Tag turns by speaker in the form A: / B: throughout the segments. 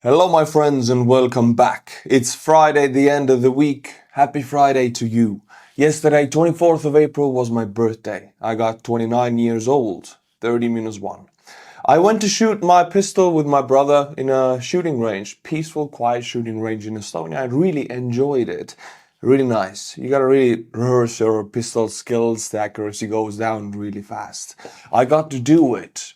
A: Hello my friends and welcome back. It's Friday, the end of the week. Happy Friday to you. Yesterday, 24th of April was my birthday. I got 29 years old, 30-1. I went to shoot my pistol with my brother in a shooting range, peaceful, quiet shooting range in Estonia. I really enjoyed it. Really nice. You gotta really rehearse your pistol skills. The accuracy goes down really fast. I got to do it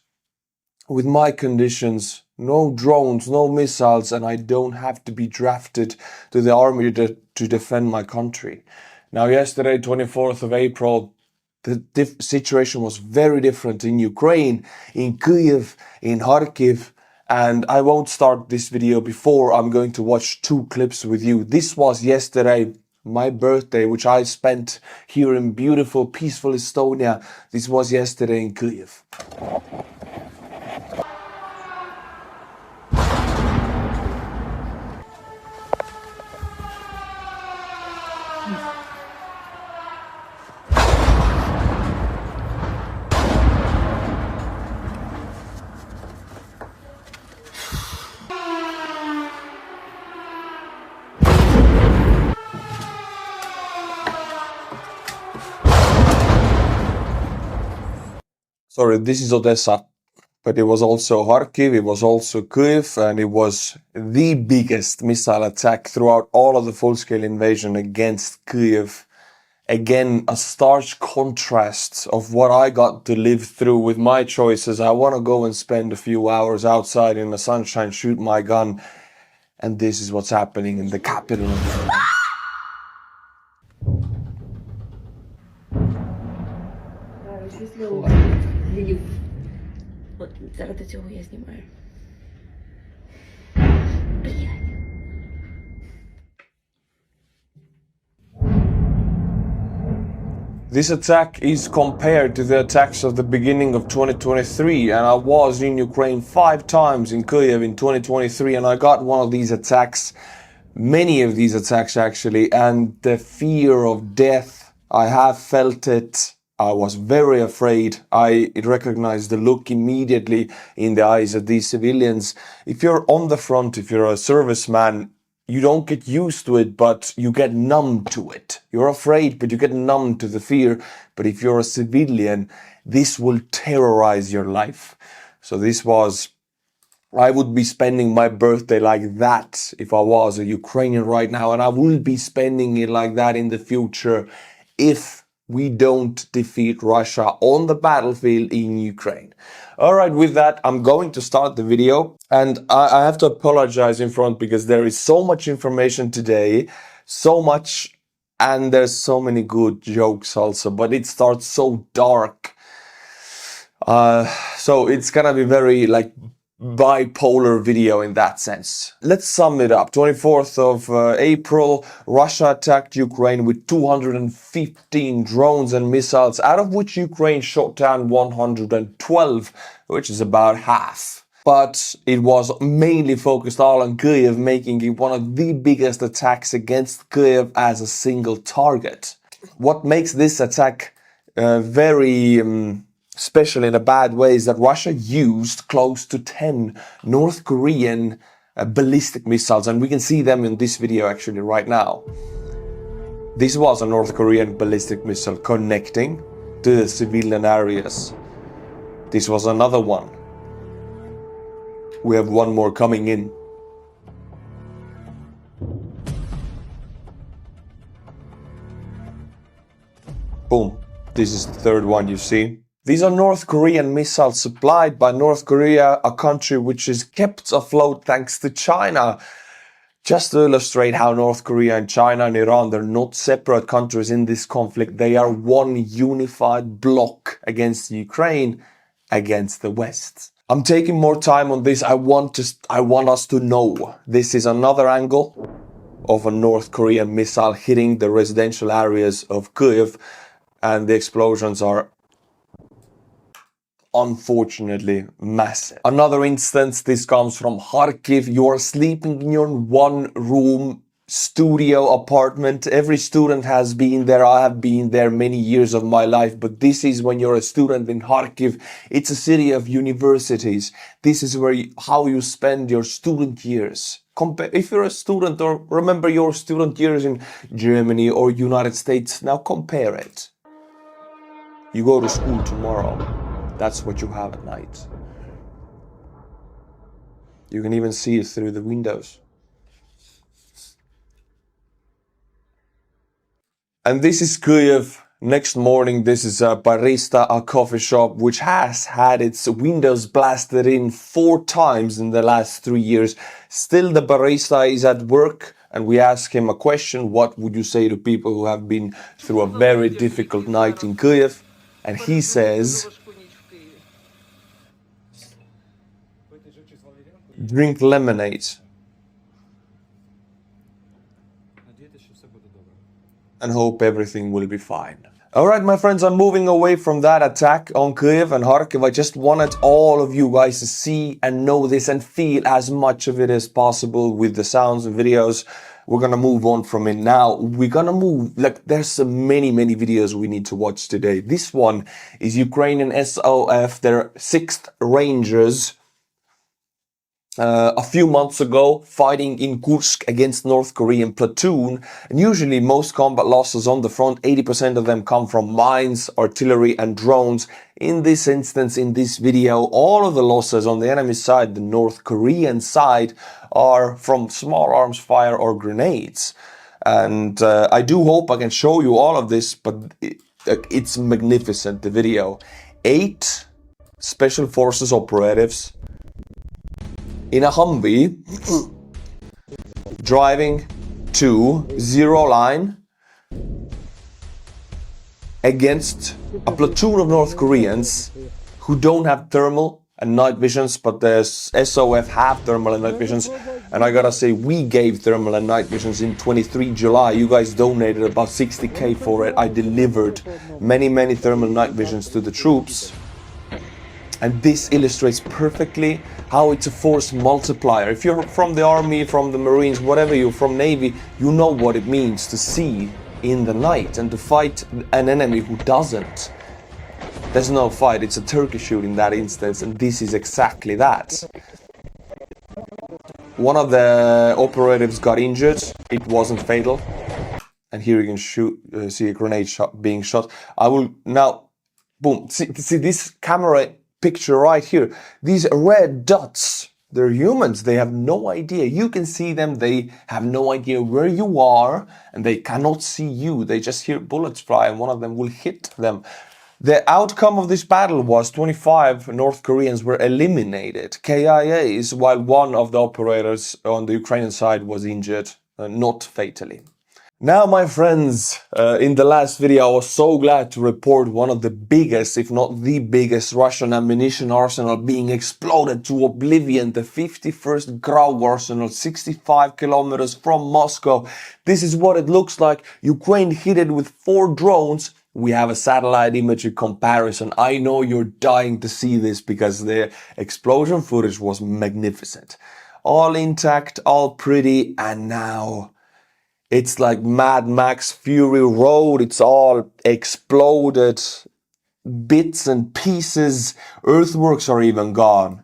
A: with my conditions, no drones, no missiles, and I don't have to be drafted to the army to defend my country. Now, yesterday, 24th of April, the situation was very different in Ukraine, in Kyiv, in Kharkiv, and I won't start this video before I'm going to watch two clips with you. This was yesterday, my birthday, which I spent here in beautiful, peaceful Estonia. This was yesterday in Kyiv. Sorry, this is Odessa, but it was also Kharkiv, it was also Kyiv, and it was the biggest missile attack throughout all of the full-scale invasion against Kyiv. Again, a stark contrast of what I got to live through with my choices. I want to go and spend a few hours outside in the sunshine, shoot my gun, and this is what's happening in the capital of the world.
B: От заради цього я знімаю.
A: This attack is compared to the attacks of the beginning of 2023, and I was in Ukraine 5 times in Kyiv in 2023, and I got one of these attacks, many of these attacks actually, and the fear of death, I have felt it. I was very afraid. I recognized the look immediately in the eyes of these civilians. If you're on the front, if you're a serviceman, you don't get used to it, but you get numb to it. You're afraid, but you get numb to the fear. But if you're a civilian, this will terrorize your life. So I would be spending my birthday like that if I was a Ukrainian right now, and I will be spending it like that in the future if we don't defeat Russia on the battlefield in Ukraine. Alright, with that, I'm going to start the video, and I have to apologize in front because there is so much information today, so much, and there's so many good jokes also, but it starts so dark. So it's gonna be very bipolar video in that sense. Let's sum it up. 24th of April, Russia attacked Ukraine with 215 drones and missiles, out of which Ukraine shot down 112, which is about half. But it was mainly focused all on Kyiv, making it one of the biggest attacks against Kyiv as a single target. What makes this attack very special in a bad way is that Russia used close to 10 North Korean ballistic missiles, and we can see them in this video actually right now. This was a North Korean ballistic missile connecting to the civilian areas. This was another one. We have one more coming in. Boom. This is the third one you see. These are North Korean missiles supplied by North Korea, a country which is kept afloat thanks to China. Just to illustrate how North Korea and China and Iran, they're not separate countries in this conflict. They are one unified bloc against Ukraine, against the West. I'm taking more time on this. I want us to know this is another angle of a North Korean missile hitting the residential areas of Kyiv, and the explosions are unfortunately massive. Another instance, this comes from Kharkiv. You are sleeping in your one room studio apartment. Every student has been there. I have been there many years of my life, but this is when you're a student in Khrakiv. It's a city of universities. This is where how you spend your student years. If you're a student, or remember your student years in Germany or United States, now compare it. You go to school tomorrow. That's what you have at night. You can even see it through the windows. And this is Kyiv. Next morning, this is a barista, a coffee shop, which has had its windows blasted in 4 times in the last 3 years. Still, the barista is at work, and we ask him a question. What would you say to people who have been through a very difficult night in Kyiv? And he says, drink lemonade and hope everything will be fine. Alright, my friends, I'm moving away from that attack on Kyiv and Kharkiv. I just wanted all of you guys to see and know this and feel as much of it as possible with the sounds and videos. We're gonna move on from it now. We're gonna move, like, there's so many videos we need to watch today. This one is Ukrainian SOF, their 6th Rangers. A few months ago, fighting in Kursk against North Korean platoon, and usually most combat losses on the front, 80% of them come from mines, artillery and drones. In this instance, in this video, all of the losses on the enemy side, the North Korean side, are from small arms fire or grenades. And I do hope I can show you all of this, but it's magnificent, the video. 8 Special Forces operatives in a Humvee, driving to zero line against a platoon of North Koreans who don't have thermal and night visions, but the SOF have thermal and night visions. And I gotta say, we gave thermal and night visions in 23 July. You guys donated about 60k for it. I delivered many thermal night visions to the troops. And this illustrates perfectly how it's a force multiplier. If you're from the army, from the Marines, whatever you're from Navy, you know what it means to see in the night and to fight an enemy who doesn't. There's no fight, it's a turkey shoot in that instance, and this is exactly that. One of the operatives got injured, it wasn't fatal. And here you can see a grenade shot being shot. I will now, boom, see this camera picture right here, these red dots, they're humans, they have no idea. You can see them, they have no idea where you are, and they cannot see you. They just hear bullets fly, and one of them will hit them. The outcome of this battle was 25 North Koreans were eliminated, KIAs, while one of the operators on the Ukrainian side was injured, not fatally. Now, my friends, in the last video, I was so glad to report one of the biggest, if not the biggest, Russian ammunition arsenal being exploded to oblivion, the 51st GRAU arsenal, 65 kilometers from Moscow. This is what it looks like. Ukraine hit it with 4 drones. We have a satellite imagery comparison. I know you're dying to see this because the explosion footage was magnificent. All intact, all pretty, and now it's like Mad Max Fury Road. It's all exploded, bits and pieces. Earthworks are even gone.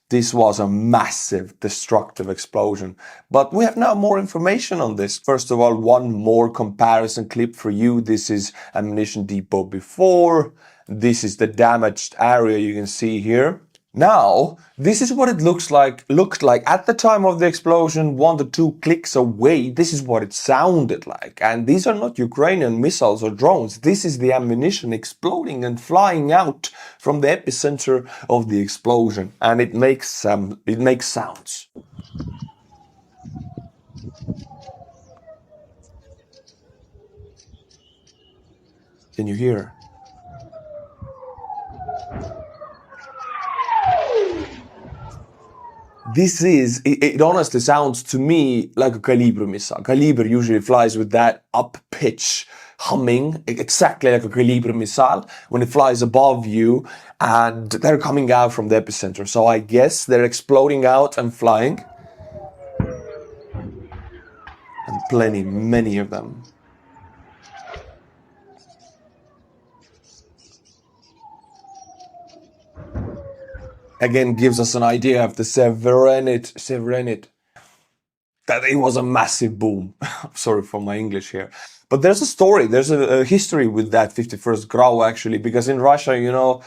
A: This was a massive, destructive explosion. But we have now more information on this. First of all, one more comparison clip for you. This is ammunition depot before. This is the damaged area you can see here. Now, this is what it looked like at the time of the explosion, 1 to 2 clicks away. This is what it sounded like. And these are not Ukrainian missiles or drones. This is the ammunition exploding and flying out from the epicenter of the explosion. And it makes sounds. Can you hear? This is, it honestly sounds to me like a Calibre missile. Calibre usually flies with that up pitch humming, exactly like a Calibre missile when it flies above you, and they're coming out from the epicenter. So I guess they're exploding out and flying. and plenty, many of them. Again, gives us an idea of the severity, that it was a massive boom. Sorry for my English here. But there's a story, there's a history with that 51st GRAU actually, because in Russia, you know,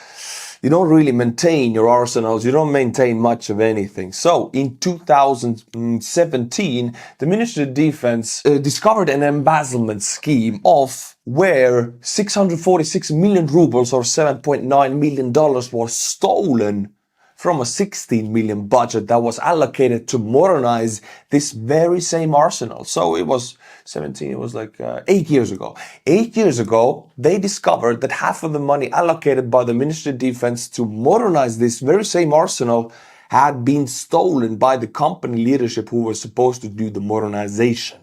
A: you don't really maintain your arsenals, you don't maintain much of anything. So in 2017, the Ministry of Defense discovered an embezzlement scheme of where 646 million rubles or $7.9 million was stolen from a 16 million budget that was allocated to modernize this very same arsenal. So it was 17, it was like 8 years ago. 8 years ago, they discovered that half of the money allocated by the Ministry of Defense to modernize this very same arsenal had been stolen by the company leadership who was supposed to do the modernization.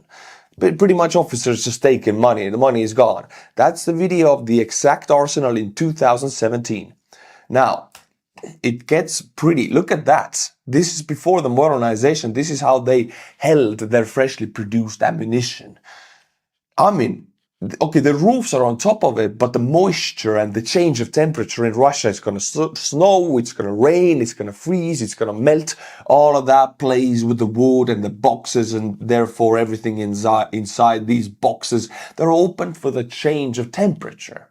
A: But pretty much officers just taking money, the money is gone. That's the video of the exact arsenal in 2017. Now, it gets pretty. Look at that. This is before the modernization. This is how they held their freshly produced ammunition. I mean, okay, the roofs are on top of it, but the moisture and the change of temperature in Russia is going to snow, it's going to rain, it's going to freeze, it's going to melt. All of that plays with the wood and the boxes, and therefore everything inside these boxes, they're open for the change of temperature,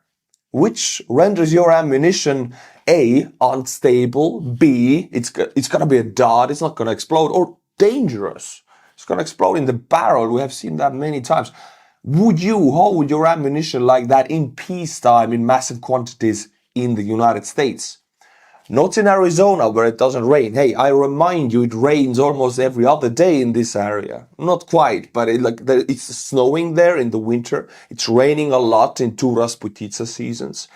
A: which renders your ammunition A, unstable, B, it's going to be a dud, it's not going to explode, or dangerous. It's going to explode in the barrel. We have seen that many times. Would you hold your ammunition like that in peacetime in massive quantities in the United States? Not in Arizona where it doesn't rain. Hey, I remind you, it rains almost every other day in this area. Not quite, but it's snowing there in the winter. It's raining a lot in two Rasputitsa seasons.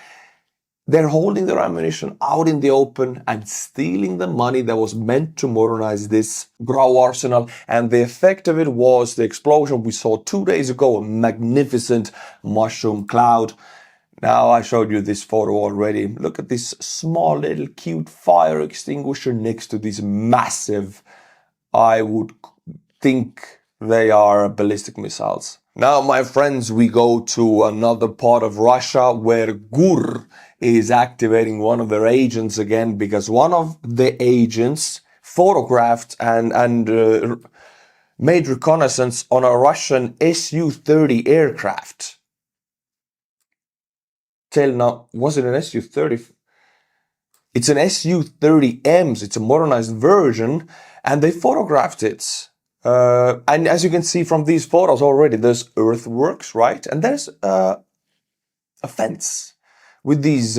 A: They're holding their ammunition out in the open and stealing the money that was meant to modernize this GRAU arsenal. And the effect of it was the explosion we saw 2 days ago, a magnificent mushroom cloud. Now, I showed you this photo already. Look at this small little cute fire extinguisher next to these massive, I would think they are ballistic missiles. Now, my friends, we go to another part of Russia where GRU is activating one of their agents again, because one of the agents photographed and made reconnaissance on a Russian Su-30 aircraft. Tell now, was it an Su-30? It's an Su-30Ms. It's a modernized version, and they photographed it. And as you can see from these photos already, there's earthworks, right? And there's a fence with these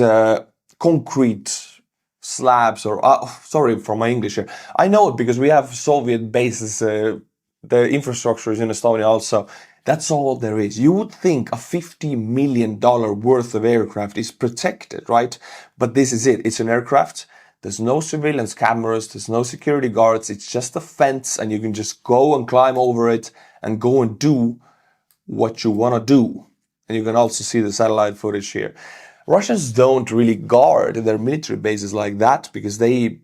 A: concrete slabs, or sorry for my English here. I know it because we have Soviet bases. The infrastructure is in Estonia also. That's all there is. You would think a $50 million worth of aircraft is protected, right? But this is it. It's an aircraft. There's no surveillance cameras. There's no security guards. It's just a fence, and you can just go and climb over it and go and do what you want to do. And you can also see the satellite footage here. Russians don't really guard their military bases like that because they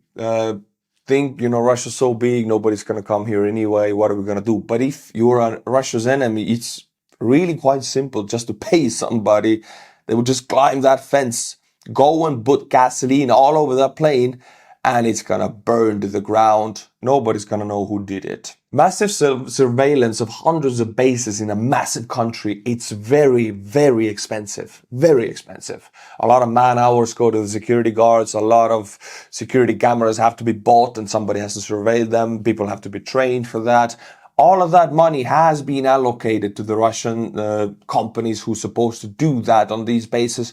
A: think, you know, Russia's so big, nobody's going to come here anyway. What are we going to do? But if you're Russia's enemy, it's really quite simple just to pay somebody. They would just climb that fence, go and put gasoline all over that plane, and it's going to burn to the ground. Nobody's going to know who did it. Massive surveillance of hundreds of bases in a massive country, it's very, very expensive. Very expensive. A lot of man hours go to the security guards. A lot of security cameras have to be bought and somebody has to surveil them. People have to be trained for that. All of that money has been allocated to the Russian companies who are supposed to do that on these bases,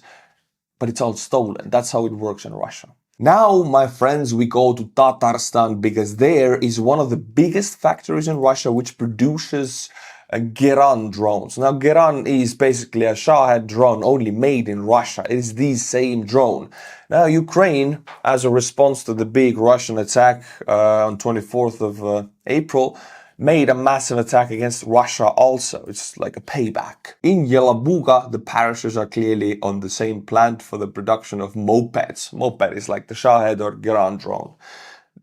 A: but it's all stolen. That's how it works in Russia. Now, my friends, we go to Tatarstan because there is one of the biggest factories in Russia which produces Geran drones. Now, Geran is basically a Shahed drone only made in Russia. It is the same drone. Now, Ukraine, as a response to the big Russian attack on 24th of April, made a massive attack against Russia also. It's like a payback. In Yelabuga, the parishes are clearly on the same plant for the production of mopeds. Moped is like the Shahed or Geran drone.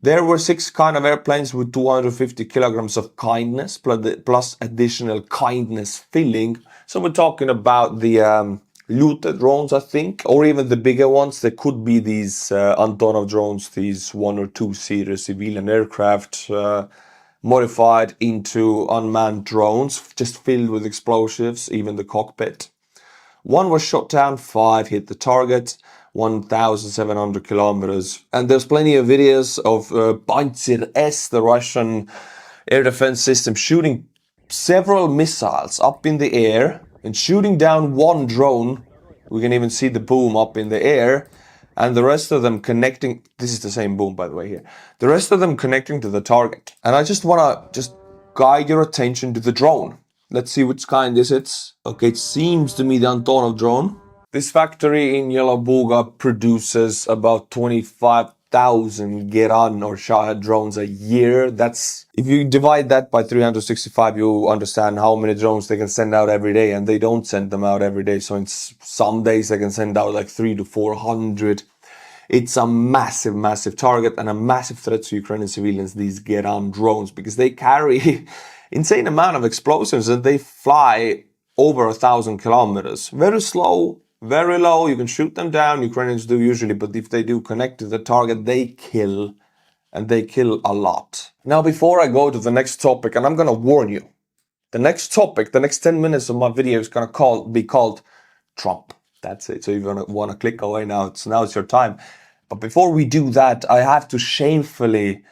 A: There were 6 kind of airplanes with 250 kilograms of kindness plus additional kindness filling. So we're talking about the Lute drones, I think, or even the bigger ones. There could be these Antonov drones, these 1 or 2 seater civilian aircraft modified into unmanned drones, just filled with explosives, even the cockpit. 1 was shot down, 5 hit the target, 1,700 kilometers. And there's plenty of videos of Pantsir S, the Russian air defense system, shooting several missiles up in the air and shooting down 1 drone. We can even see the boom up in the air, and the rest of them connecting. This is the same boom, by the way, here. The rest of them connecting to the target. And I just want to guide your attention to the drone. Let's see which kind is it. Okay, it seems to me the Antonov drone. This factory in Yelabuga produces about 25,000 Geran or Shahed drones a year. That's, if you divide that by 365, you understand how many drones they can send out every day, and they don't send them out every day. So in some days they can send out like 300 to 400. It's a massive, massive target and a massive threat to Ukrainian civilians, these Geran drones, because they carry insane amount of explosives and they fly over 1,000 kilometers. Very slow, very low. You can shoot them down. Ukrainians do usually, but if they do connect to the target, they kill, and they kill a lot. Now, before I go to the next topic, and I'm going to warn you, the next topic, the next 10 minutes of my video is going to be called Trump. That's it. So if you want to click away now, it's your time. But before we do that, I have to shamefully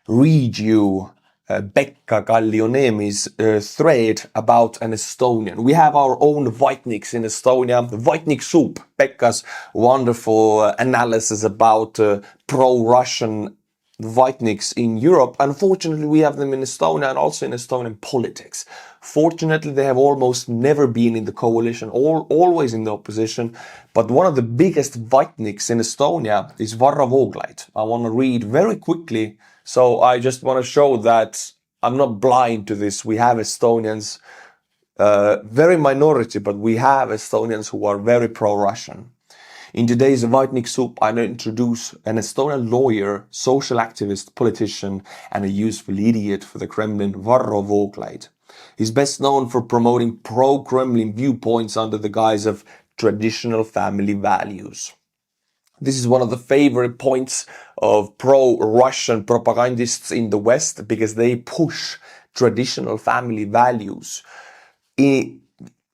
A: read you Pekka Kallioniemi's thread about an Estonian. We have our own Vatniks in Estonia. Vatnik soup, Pekka's wonderful analysis about pro-Russian Vatniks in Europe. Unfortunately, we have them in Estonia and also in Estonian politics. Fortunately, they have almost never been in the coalition, always in the opposition. But one of the biggest Vatniks in Estonia is Varro Vooglaid. I want to read very quickly. So I just want to show that I'm not blind to this. We have Estonians, very minority, but we have Estonians who are very pro-Russian. In today's Vatnik soup, I introduce an Estonian lawyer, social activist, politician, and a useful idiot for the Kremlin, Varro Vooglaid. He's best known for promoting pro-Kremlin viewpoints under the guise of traditional family values. This is one of the favorite points of pro-Russian propagandists in the West, because they push traditional family values.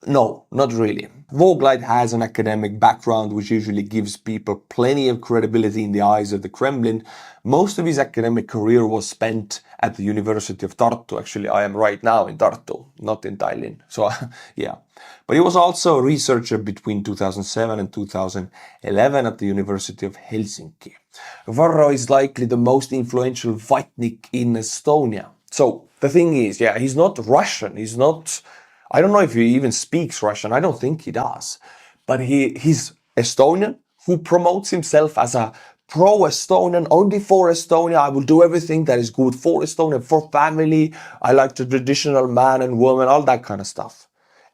A: No, not really. Vooglaid has an academic background which usually gives people plenty of credibility in the eyes of the Kremlin. Most of his academic career was spent at the University of Tartu. Actually, I am right now in Tartu, not in Tallinn. So, yeah. But he was also a researcher between 2007 and 2011 at the University of Helsinki. Varro is likely the most influential Vatnik in Estonia. So, the thing is, yeah, he's not Russian. He's not... I don't know if he even speaks Russian. I don't think he does. But he's Estonian who promotes himself as a pro-Estonian, only for Estonia. I will do everything that is good for Estonia, for family. I like the traditional man and woman, all that kind of stuff.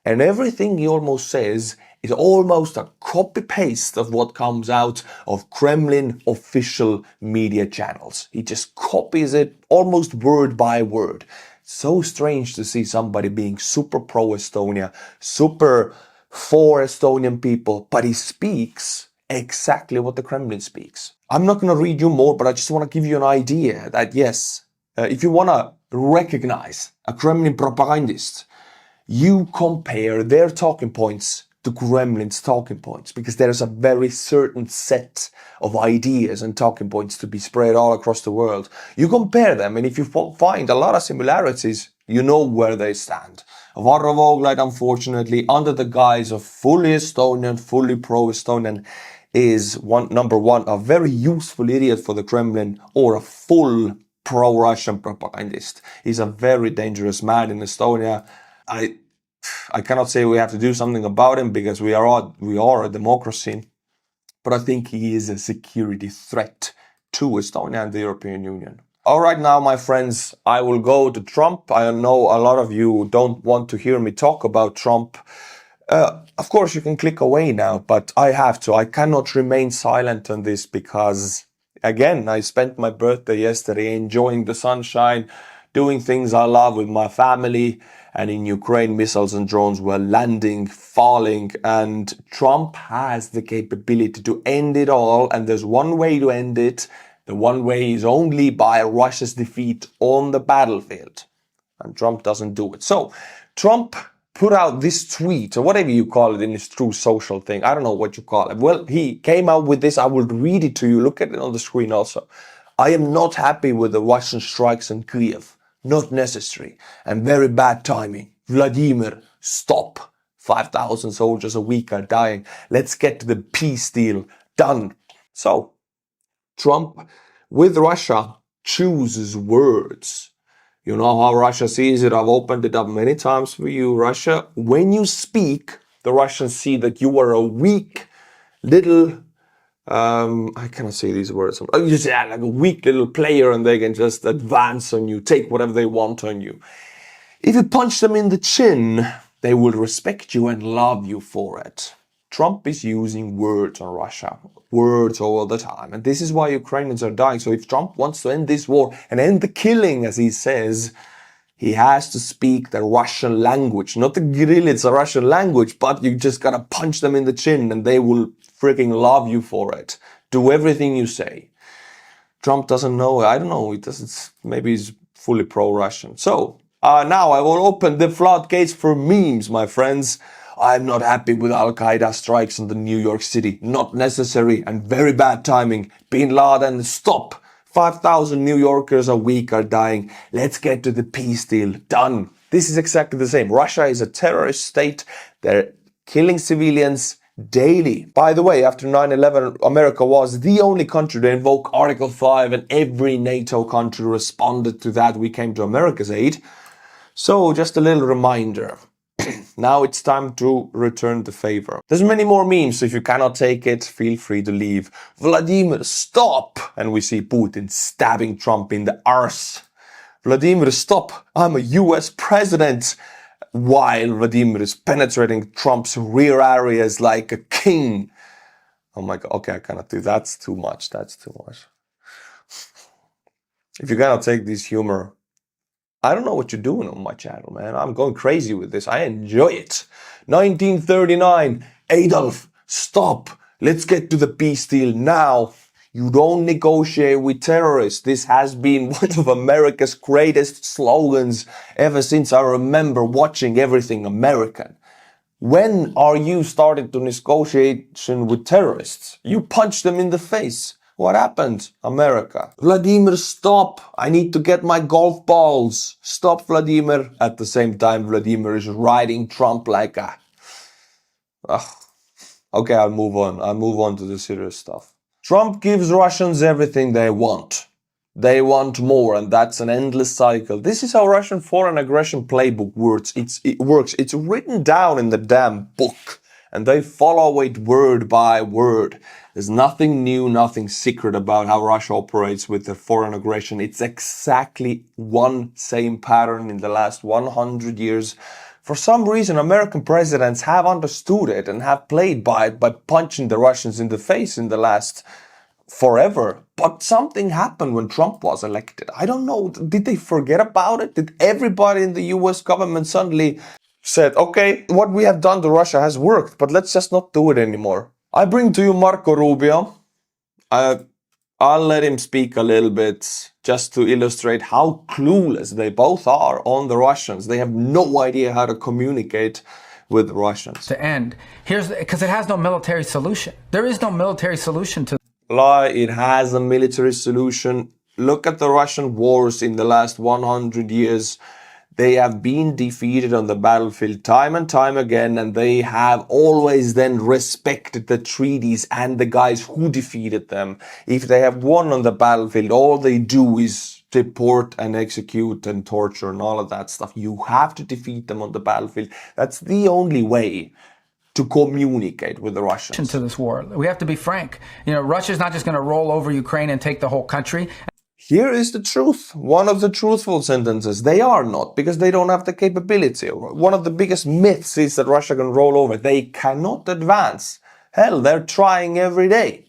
A: And everything he almost says is almost a copy-paste of what comes out of Kremlin official media channels. He just copies it almost word by word. So strange to see somebody being super pro-Estonia, super for Estonian people, but he speaks exactly what the Kremlin speaks. I'm not going to read you more, but I just want to give you an idea that yes, if you want to recognize a Kremlin propagandist, you compare their talking points to Kremlin's talking points, because there's a very certain set of ideas and talking points to be spread all across the world. You compare them, and if you find a lot of similarities, you know where they stand. Varro Vooglaid, unfortunately, under the guise of fully Estonian, fully pro-Estonian, is number one, a very useful idiot for the Kremlin, or a full pro-Russian propagandist. He's a very dangerous man in Estonia. I cannot say we have to do something about him, because we are a democracy, but I think he is a security threat to Estonia and the European Union. All right, now, my friends, I will go to Trump. I know a lot of you don't want to hear me talk about Trump. Of course, you can click away now, but I have to. I cannot remain silent on this, because Again, I spent my birthday yesterday enjoying the sunshine, doing things I love with my family, and in Ukraine, missiles and drones were landing, falling, and Trump has the capability to end it all, and there's one way to end it. The one way is only by Russia's defeat on the battlefield. And Trump doesn't do it. So, Trump put out this tweet, or whatever you call it in his true social thing. I don't know what you call it. Well, he came out with this. I will read it to you. Look at it on the screen also. I am not happy with the Russian strikes on Kyiv. Not necessary. And very bad timing. Vladimir, stop. 5,000 soldiers a week are dying. Let's get to the peace deal. Done. So, Trump, with Russia, chooses words. You know how Russia sees it. I've opened it up many times for you. Russia, when you speak, the Russians see that you are a weak little, I cannot say these words. You just like a weak little player and they can just advance on you, take whatever they want on you. If you punch them in the chin, they will respect you and love you for it. Trump is using words on Russia, words all the time. And this is why Ukrainians are dying. So if Trump wants to end this war and end the killing, as he says, he has to speak the Russian language. Not the Kirillitsa Russian language, but you just gotta punch them in the chin and they will freaking love you for it. Do everything you say. Trump doesn't know. I don't know. He doesn't. Maybe he's fully pro-Russian. So now I will open the floodgates for memes, my friends. I'm not happy with Alqaeda strikes in the New York City. Not necessary and very bad timing. Bin Laden, stop. 5,000 New Yorkers a week are dying. Let's get to the peace deal. Done. This is exactly the same. Russia is a terrorist state. They're killing civilians daily. By the way, after 9/11, America was the only country to invoke Article 5 and every NATO country responded to that. We came to America's aid. So just a little reminder. Now it's time to return the favor. There's many more memes, so if you cannot take it, feel free to leave. Vladimir, stop! And we see Putin stabbing Trump in the arse. Vladimir, stop! I'm a US president! While Vladimir is penetrating Trump's rear areas like a king. Oh my god, okay, I cannot do that. That's too much, that's too much. If you cannot take this humor, I don't know what you're doing on my channel, man. I'm going crazy with this. I enjoy it. 1939. Adolf, stop. Let's get to the peace deal now. You don't negotiate with terrorists. This has been one of America's greatest slogans ever since I remember watching everything American. When are you starting to negotiation with terrorists? You punch them in the face. What happened, America? Vladimir, stop. I need to get my golf balls. Stop, Vladimir. At the same time, Vladimir is riding Trump like a... Okay, I'll move on. I'll move on to the serious stuff. Trump gives Russians everything they want. They want more, and that's an endless cycle. This is how Russian foreign aggression playbook works. It works. It's written down in the damn book, and they follow it word by word. There's nothing new, nothing secret about how Russia operates with the foreign aggression. It's exactly one same pattern in the last 100 years. For some reason, American presidents have understood it and have played by it by punching the Russians in the face in the last forever. But something happened when Trump was elected. I don't know. Did they forget about it? Did everybody in the US government suddenly said, okay, what we have done to Russia has worked, but let's just not do it anymore? I bring to you Marco Rubio. I'll let him speak a little bit just to illustrate how clueless they both are on the Russians. They have no idea how to communicate with the Russians.
C: To end. Because it has no military solution. There is no military solution to...
A: Lie, it has a military solution. Look at the Russian wars in the last 100 years. They have been defeated on the battlefield time and time again, and they have always then respected the treaties and the guys who defeated them. If they have won on the battlefield, all they do is deport and execute and torture and all of that stuff. You have to defeat them on the battlefield. That's the only way to communicate with the Russians.
C: To this war. We have to be frank. You know, Russia's not just going to roll over Ukraine and take the whole country.
A: Here is the truth. One of the truthful sentences. They are not, because they don't have the capability. One of the biggest myths is that Russia can roll over. They cannot advance. Hell, they're trying every day.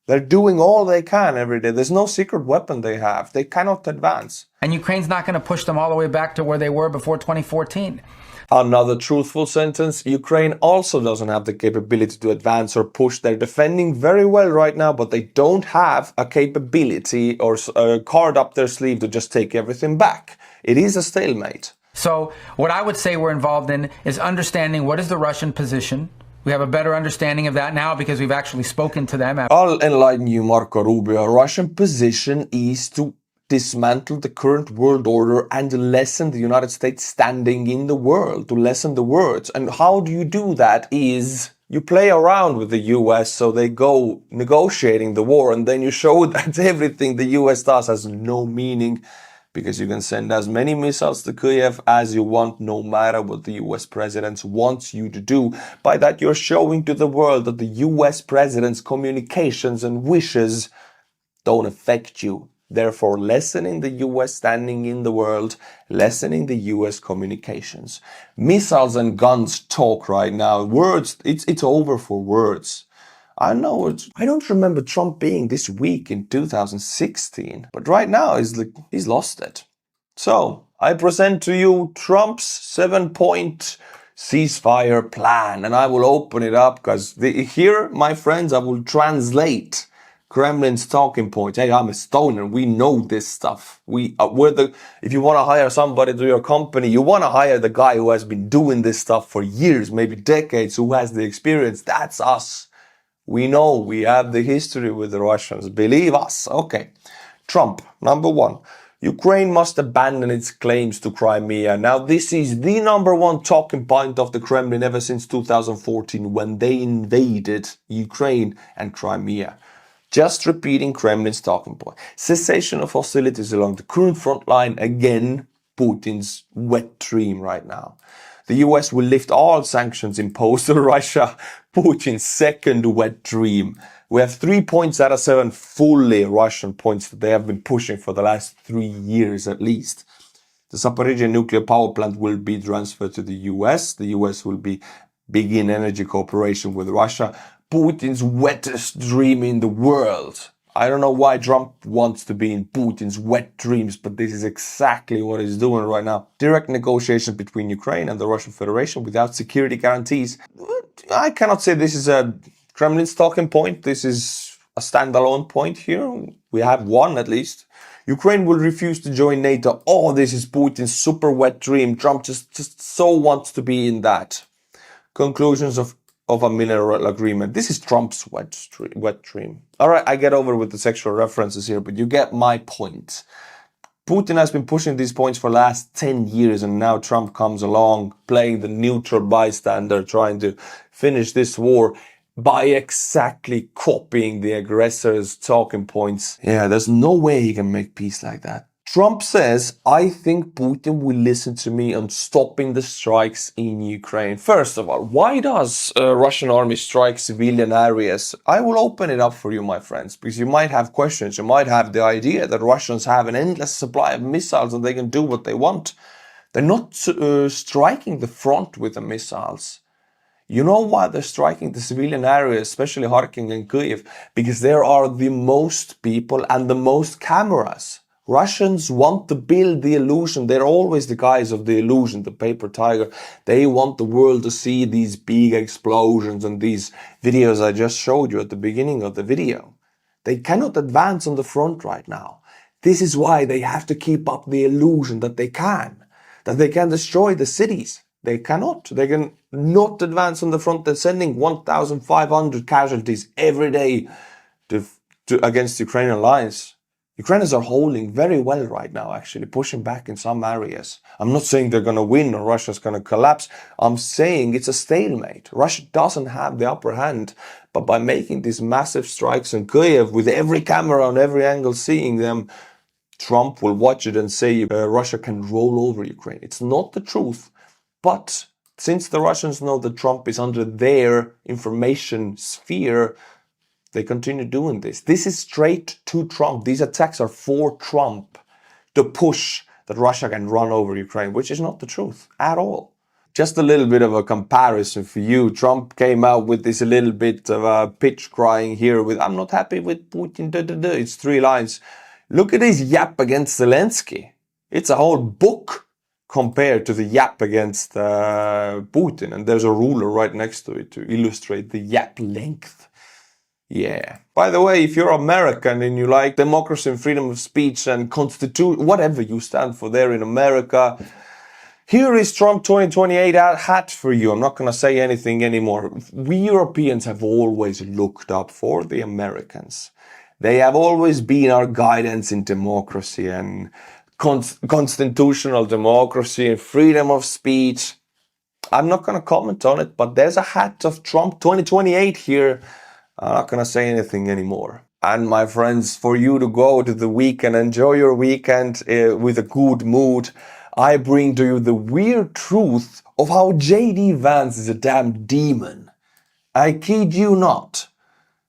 A: They're doing all they can every day. There's no secret weapon they have. They cannot advance.
C: And Ukraine's not going to push them all the way back to where they were before 2014.
A: Another truthful sentence. Ukraine also doesn't have the capability to advance or push. They're defending very well right now, but they don't have a capability or a card up their sleeve to just take everything back. It is a stalemate.
C: So what I would say we're involved in is understanding what is the Russian position. We have a better understanding of that now because we've actually spoken to them.
A: I'll enlighten you, Marco Rubio. Russian position is to dismantle the current world order and lessen the United States standing in the world, to lessen the words. And how do you do that is you play around with the US so they go negotiating the war, and then you show that everything the US does has no meaning, because you can send as many missiles to Kyiv as you want, no matter what the US president wants you to do. By that, you're showing to the world that the US president's communications and wishes don't affect you. Therefore, lessening the US standing in the world, lessening the US communications. Missiles and guns talk right now. Words, it's over for words. I know, I don't remember Trump being this weak in 2016, but right now he's lost it. So, I present to you Trump's 7-point ceasefire plan, and I will open it up because here, my friends, I will translate Kremlin's talking points. Hey, I'm Estonian. We know this stuff. If you want to hire somebody to your company, you want to hire the guy who has been doing this stuff for years, maybe decades, who has the experience. That's us. We know, we have the history with the Russians. Believe us. Okay. Trump, number 1. Ukraine must abandon its claims to Crimea. Now, this is the number 1 talking point of the Kremlin ever since 2014, when they invaded Ukraine and Crimea. Just repeating Kremlin's talking point. Cessation of hostilities along the current front line, again, Putin's wet dream right now. The US will lift all sanctions imposed on Russia, Putin's second wet dream. We have 3 points out of 7 fully Russian points that they have been pushing for the last 3 years at least. The Zaporizhzhia nuclear power plant will be transferred to the US. The US will begin energy cooperation with Russia. Putin's wettest dream in the world. I don't know why Trump wants to be in Putin's wet dreams, but this is exactly what he's doing right now. Direct negotiations between Ukraine and the Russian Federation without security guarantees. I cannot say this is a Kremlin's talking point. This is a standalone point here. We have one at least. Ukraine will refuse to join NATO. Oh, this is Putin's super wet dream. Trump just so wants to be in that. Conclusions of a mineral agreement. This is Trump's wet dream. All right, I get over with the sexual references here, but you get my point. Putin has been pushing these points for the last 10 years, and now Trump comes along playing the neutral bystander, trying to finish this war by exactly copying the aggressor's talking points. Yeah, there's no way he can make peace like that. Trump says, I think Putin will listen to me on stopping the strikes in Ukraine. First of all, why does Russian army strike civilian areas? I will open it up for you, my friends, because you might have questions. You might have the idea that Russians have an endless supply of missiles and they can do what they want. They're not striking the front with the missiles. You know why they're striking the civilian areas, especially Kharkiv and Kyiv? Because there are the most people and the most cameras. Russians want to build the illusion. They're always the guys of the illusion, the paper tiger. They want the world to see these big explosions and these videos I just showed you at the beginning of the video. They cannot advance on the front right now. This is why they have to keep up the illusion that they can destroy the cities. They cannot. They can not advance on the front. They're sending 1,500 casualties every day against Ukrainian lines. Ukrainians are holding very well right now, actually, pushing back in some areas. I'm not saying they're going to win or Russia's going to collapse. I'm saying it's a stalemate. Russia doesn't have the upper hand. But by making these massive strikes in Kyiv, with every camera on every angle seeing them, Trump will watch it and say Russia can roll over Ukraine. It's not the truth. But since the Russians know that Trump is under their information sphere, they continue doing this. This is straight to Trump. These attacks are for Trump to push that Russia can run over Ukraine, which is not the truth at all. just a little bit of a comparison for you. Trump came out with this a little bit of a pitch crying here with, I'm not happy with Putin, It's 3 lines. Look at his yap against Zelensky. It's a whole book compared to the yap against Putin. And there's a ruler right next to it to illustrate the yap length. Yeah. By the way, if you're American and you like democracy and freedom of speech and constitution, whatever you stand for there in America, here is Trump 2028 hat for you. I'm not going to say anything anymore. We Europeans have always looked up for the Americans. They have always been our guidance in democracy and constitutional democracy and freedom of speech. I'm not going to comment on it, but there's a hat of Trump 2028 here. I'm not going to say anything anymore. And my friends, for you to go to the weekend, enjoy your weekend with a good mood, I bring to you the weird truth of how J.D. Vance is a damn demon. I kid you not.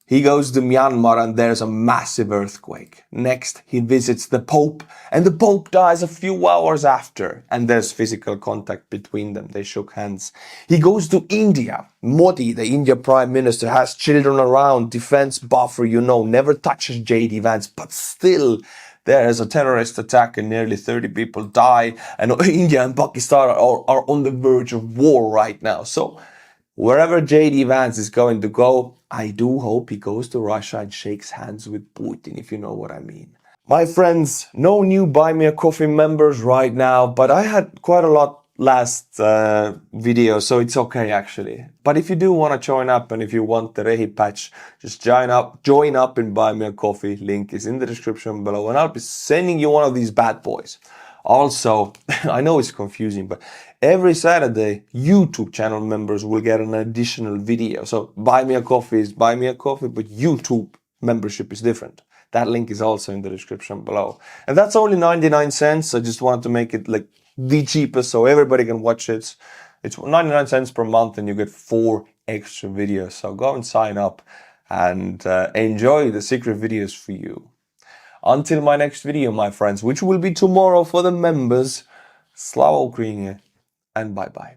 A: He goes to Myanmar and there's a massive earthquake. Next, he visits the Pope and the Pope dies a few hours after. And there's physical contact between them. They shook hands. He goes to India. Modi, the India Prime Minister, has children around, defense buffer, never touches J.D. Vance. But still, there's a terrorist attack and nearly 30 people die. And India and Pakistan are on the verge of war right now. So wherever J.D. Vance is going to go, I do hope he goes to Russia and shakes hands with Putin, if you know what I mean. My friends, no new Buy Me a Coffee members right now, but I had quite a lot last video, so it's okay actually. But if you do want to join up and if you want the Rehi patch, just join up and Buy Me a Coffee. Link is in the description below and I'll be sending you one of these bad boys. Also, I know it's confusing, but every Saturday, YouTube channel members will get an additional video. So Buy Me a Coffee is Buy Me a Coffee, but YouTube membership is different. That link is also in the description below. And that's only 99 cents. I just wanted to make it like the cheapest so everybody can watch it. It's 99 cents per month and you get 4 extra videos. So go and sign up and enjoy the secret videos for you. Until my next video, my friends, which will be tomorrow for the members, Slava Ukraini, and bye-bye.